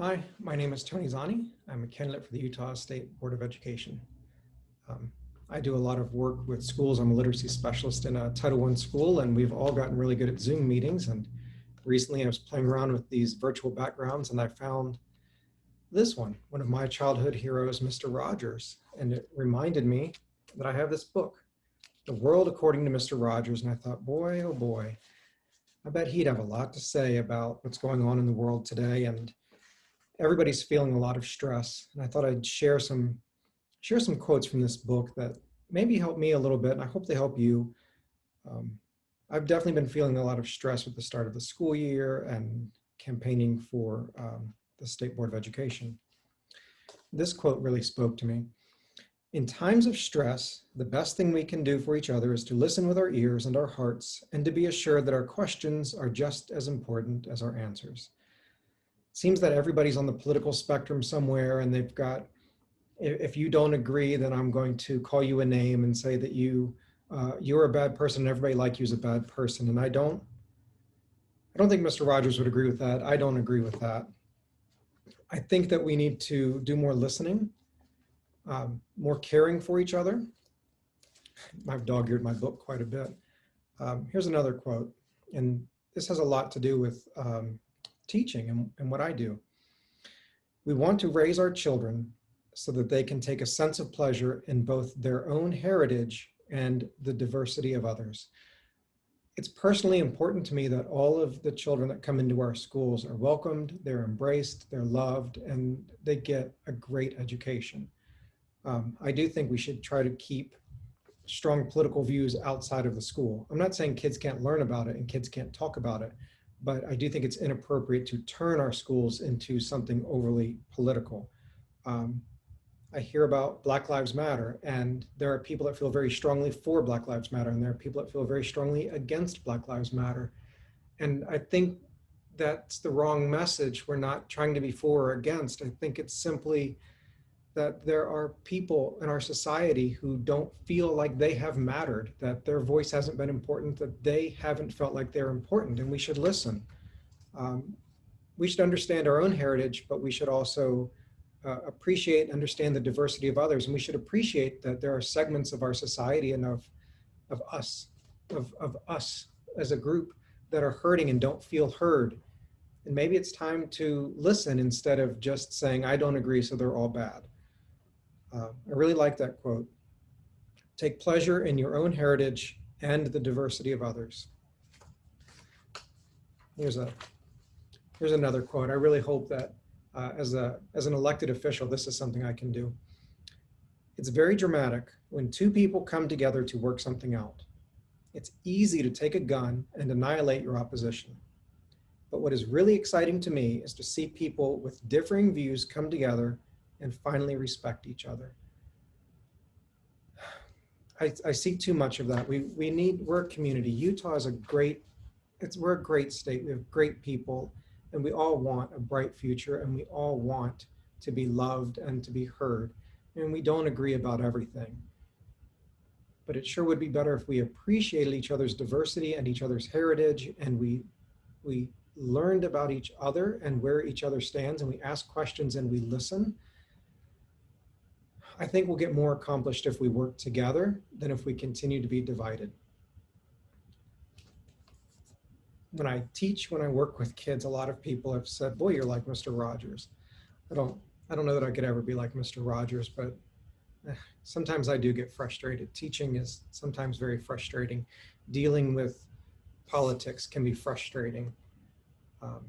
Hi, my name is Tony Zani. I'm a candidate for the Utah State Board of Education. Um, I do a lot of work with schools. I'm a literacy specialist in a Title I school, and we've all gotten really good at Zoom meetings. And recently I was playing around with these virtual backgrounds, and I found this one of my childhood heroes, Mr. Rogers. And it reminded me that I have this book, The World According to Mr. Rogers. And I thought, boy, oh boy, I bet he'd have a lot to say about what's going on in the world today. And everybody's feeling a lot of stress. And I thought I'd share some quotes from this book that maybe help me a little bit, and I hope they help you. Um, I've definitely been feeling a lot of stress at the start of the school year and campaigning for the State Board of Education. This quote really spoke to me. In times of stress, the best thing we can do for each other is to listen with our ears and our hearts and to be assured that our questions are just as important as our answers. It seems that everybody's on the political spectrum somewhere, and they've got, if you don't agree, then I'm going to call you a name and say that you're a bad person and everybody like you is a bad person. And I don't think Mr. Rogers would agree with that. I don't agree with that. I think that we need to do more listening, more caring for each other. I've dog-eared my book quite a bit. Here's another quote, and this has a lot to do with teaching and what I do. We want to raise our children so that they can take a sense of pleasure in both their own heritage and the diversity of others. It's personally important to me that all of the children that come into our schools are welcomed, they're embraced, they're loved, and they get a great education. I do think we should try to keep strong political views outside of the school. I'm not saying kids can't learn about it and kids can't talk about it, but I do think it's inappropriate to turn our schools into something overly political. I hear about Black Lives Matter, and there are people that feel very strongly for Black Lives Matter, and there are people that feel very strongly against Black Lives Matter. And I think that's the wrong message. We're not trying to be for or against. I think it's simply that there are people in our society who don't feel like they have mattered, that their voice hasn't been important, that they haven't felt like they're important, and we should listen. We should understand our own heritage, but we should also appreciate and understand the diversity of others. And we should appreciate that there are segments of our society and of us as a group that are hurting and don't feel heard. And maybe it's time to listen instead of just saying, I don't agree, so they're all bad. I really like that quote. Take pleasure in your own heritage and the diversity of others. Here's another quote. I really hope that as an elected official, this is something I can do. It's very dramatic when two people come together to work something out. It's easy to take a gun and annihilate your opposition. But what is really exciting to me is to see people with differing views come together and finally respect each other. I see too much of that. We're a community. Utah is we're a great state. We have great people, and we all want a bright future, and we all want to be loved and to be heard. And we don't agree about everything. But it sure would be better if we appreciated each other's diversity and each other's heritage, and we learned about each other and where each other stands, and we ask questions and we listen. I think we'll get more accomplished if we work together than if we continue to be divided. When I work with kids, a lot of people have said, boy, you're like Mr. Rogers. I don't know that I could ever be like Mr. Rogers, but sometimes I do get frustrated. Teaching is sometimes very frustrating. Dealing with politics can be frustrating. But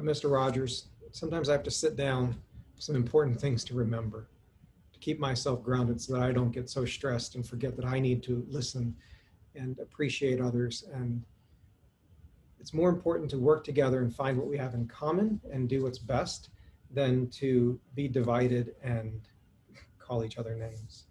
Mr. Rogers, sometimes I have to sit down with some important things to remember, to keep myself grounded so that I don't get so stressed and forget that I need to listen and appreciate others. And it's more important to work together and find what we have in common and do what's best than to be divided and call each other names.